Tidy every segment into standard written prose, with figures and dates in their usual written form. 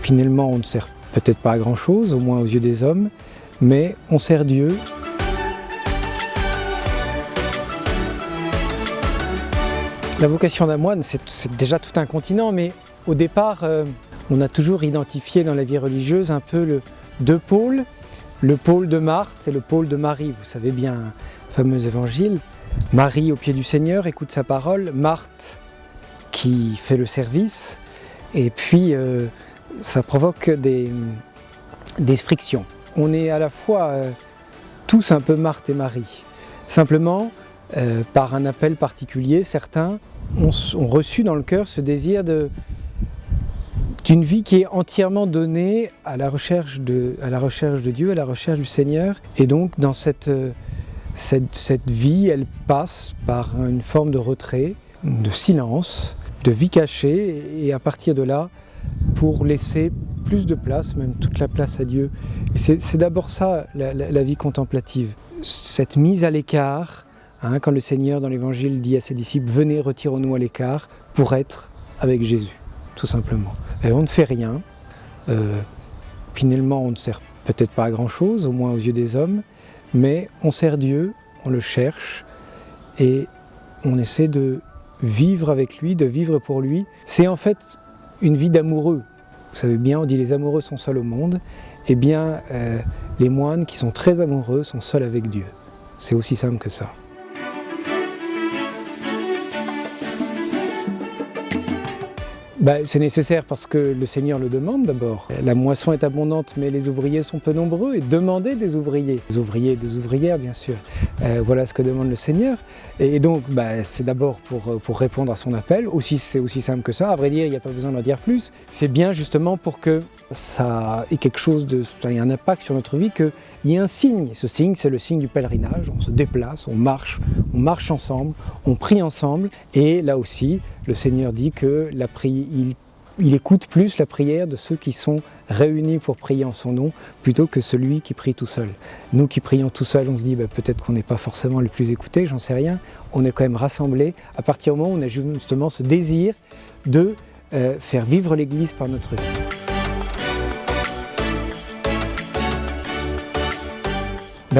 Finalement, on ne sert peut-être pas à grand-chose, au moins aux yeux des hommes, mais on sert Dieu. La vocation d'un moine, c'est déjà tout un continent, mais au départ, on a toujours identifié dans la vie religieuse un peu deux pôles. Le pôle de Marthe et le pôle de Marie. Vous savez bien, le fameux évangile. Marie au pied du Seigneur, écoute sa parole. Marthe qui fait le service. Et puis, ça provoque des frictions. On est à la fois tous un peu Marthe et Marie. Simplement, par un appel particulier, certains ont reçu dans le cœur ce désir d'une vie qui est entièrement donnée à la recherche de Dieu, à la recherche du Seigneur. Et donc, dans cette vie, elle passe par une forme de retrait, de silence, de vie cachée, et à partir de là, pour laisser plus de place, même toute la place à Dieu. Et c'est d'abord ça, la vie contemplative. Cette mise à l'écart, quand le Seigneur, dans l'Évangile, dit à ses disciples « Venez, retirons-nous à l'écart pour être avec Jésus », tout simplement. Et on ne fait rien. Finalement, on ne sert peut-être pas à grand-chose, au moins aux yeux des hommes, mais on sert Dieu, on le cherche, et on essaie de vivre avec lui, de vivre pour lui. C'est en fait une vie d'amoureux. Vous savez bien, on dit les amoureux sont seuls au monde. Eh bien, les moines qui sont très amoureux sont seuls avec Dieu. C'est aussi simple que ça. C'est nécessaire parce que le Seigneur le demande d'abord. La moisson est abondante, mais les ouvriers sont peu nombreux, et demandez des ouvriers. Des ouvriers et des ouvrières, bien sûr. Voilà ce que demande le Seigneur. Et donc, c'est d'abord pour répondre à son appel. C'est aussi simple que ça. À vrai dire, il n'y a pas besoin d'en dire plus. C'est bien justement pour que ça ait ça ait un impact sur notre vie, qu'il y ait un signe. Ce signe, c'est le signe du pèlerinage. On se déplace, on marche ensemble, on prie ensemble. Et là aussi, le Seigneur dit que il écoute plus la prière de ceux qui sont réunis pour prier en son nom, plutôt que celui qui prie tout seul. Nous qui prions tout seul, on se dit peut-être qu'on n'est pas forcément les plus écoutés, j'en sais rien. On est quand même rassemblés à partir du moment où on a justement ce désir de faire vivre l'Église par notre vie.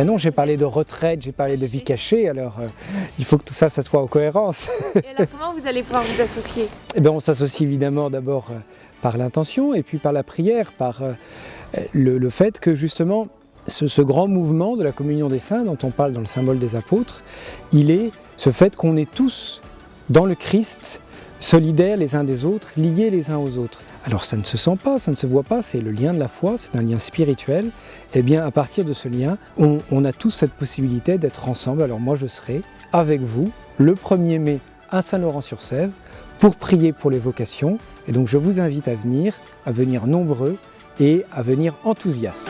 Non, j'ai parlé de retraite, j'ai parlé de vie cachée, alors il faut que tout ça soit en cohérence. Et alors comment vous allez pouvoir vous associer ? On s'associe évidemment d'abord par l'intention et puis par la prière, par le fait que justement ce grand mouvement de la communion des saints dont on parle dans le symbole des apôtres, il est ce fait qu'on est tous dans le Christ, solidaires les uns des autres, liés les uns aux autres. Alors ça ne se sent pas, ça ne se voit pas, c'est le lien de la foi, c'est un lien spirituel. Et bien à partir de ce lien, on a tous cette possibilité d'être ensemble. Alors moi je serai avec vous le 1er mai à Saint-Laurent-sur-Sèvre pour prier pour les vocations. Et donc je vous invite à venir nombreux et à venir enthousiastes.